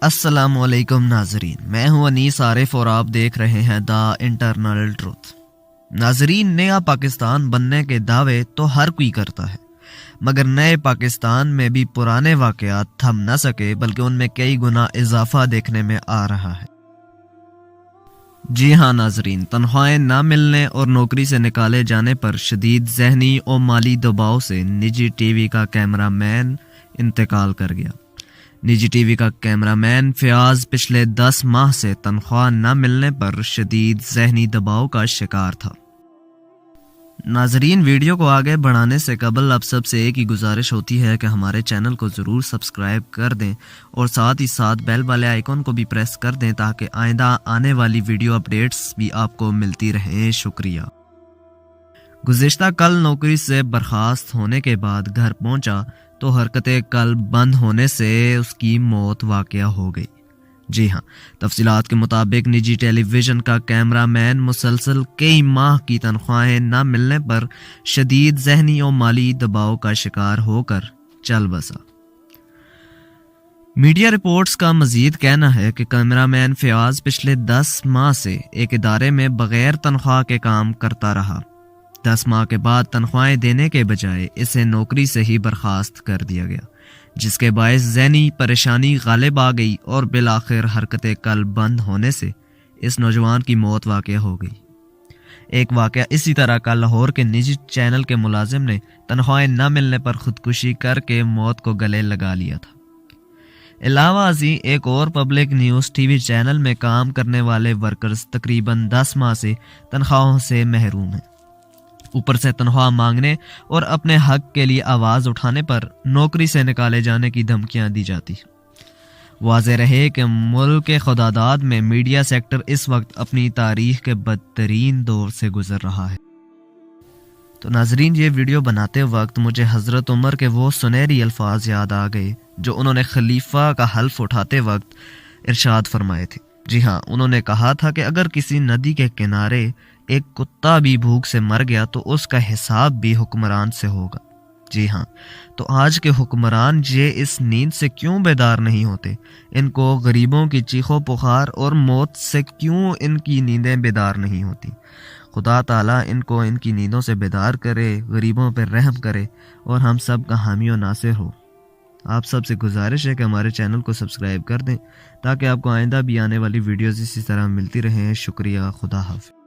السلام علیکم ناظرین، میں ہوں انیس عارف اور آپ دیکھ رہے ہیں دا انٹرنل ٹروتھ۔ ناظرین، نیا پاکستان بننے کے دعوے تو ہر کوئی کرتا ہے، مگر نئے پاکستان میں بھی پرانے واقعات تھم نہ سکے بلکہ ان میں کئی گنا اضافہ دیکھنے میں آ رہا ہے۔ جی ہاں ناظرین، تنخواہیں نہ ملنے اور نوکری سے نکالے جانے پر شدید ذہنی اور مالی دباؤ سے نجی ٹی وی کا کیمرہ مین انتقال کر گیا۔ نجی ٹی وی کا کیمرہ مین فیاض پچھلے 10 ماہ سے تنخواہ نہ ملنے پر شدید ذہنی دباؤ کا شکار تھا۔ ناظرین، ویڈیو کو آگے بڑھانے سے قبل آپ سب سے ایک ہی گزارش ہوتی ہے کہ ہمارے چینل کو ضرور سبسکرائب کر دیں اور ساتھ ہی ساتھ بیل والے آئیکن کو بھی پریس کر دیں تاکہ آئندہ آنے والی ویڈیو اپڈیٹس بھی آپ کو ملتی رہیں۔ شکریہ۔ گزشتہ کل نوکری سے برخاست ہونے کے بعد گھر پہنچا تو حرکت قلب بند ہونے سے اس کی موت واقع ہو گئی۔ جی ہاں، تفصیلات کے مطابق نجی ٹیلی ویژن کا کیمرہ مین مسلسل کئی ماہ کی تنخواہیں نہ ملنے پر شدید ذہنی اور مالی دباؤ کا شکار ہو کر چل بسا۔ میڈیا رپورٹس کا مزید کہنا ہے کہ کیمرہ مین فیاض پچھلے 10 ماہ سے ایک ادارے میں بغیر تنخواہ کے کام کرتا رہا۔ 10 ماہ کے بعد تنخواہیں دینے کے بجائے اسے نوکری سے ہی برخاست کر دیا گیا، جس کے باعث ذہنی پریشانی غالب آ گئی اور بالآخر حرکت قلب بند ہونے سے اس نوجوان کی موت واقع ہو گئی۔ ایک واقعہ اسی طرح کا لاہور کے نجی چینل کے ملازم نے تنخواہیں نہ ملنے پر خودکشی کر کے موت کو گلے لگا لیا تھا۔ علاوہ ازیں ایک اور public news T V channel میں کام کرنے والے ورکرز تقریباً 10 ماہ سے تنخواہوں سے محروم ہیں۔ اوپر سے تنخواہ مانگنے اور اپنے حق کے لیے آواز اٹھانے پر نوکری سے نکالے جانے کی دھمکیاں دی جاتی۔ واضح رہے کہ ملک خداداد میں میڈیا سیکٹر اس وقت اپنی تاریخ کے بدترین دور سے گزر رہا ہے۔ تو ناظرین، یہ ویڈیو بناتے وقت مجھے حضرت عمر کے وہ سنہری الفاظ یاد آ گئے جو انہوں نے خلیفہ کا حلف اٹھاتے وقت ارشاد فرمائے تھے۔ جی ہاں، انہوں نے کہا تھا کہ اگر کسی ندی کے کنارے ایک کتا بھی بھوک سے مر گیا تو اس کا حساب بھی حکمران سے ہوگا۔ جی ہاں، تو آج کے حکمران یہ اس نیند سے کیوں بیدار نہیں ہوتے؟ ان کو غریبوں کی چیخ و پکار اور موت سے کیوں ان کی نیندیں بیدار نہیں ہوتی؟ خدا تعالیٰ ان کو ان کی نیندوں سے بیدار کرے، غریبوں پر رحم کرے اور ہم سب کا حامی و ناصر ہو۔ آپ سب سے گزارش ہے کہ ہمارے چینل کو سبسکرائب کر دیں تاکہ آپ کو آئندہ بھی آنے والی ویڈیوز اسی طرح ملتی رہیں۔ شکریہ۔ خدا حافظ۔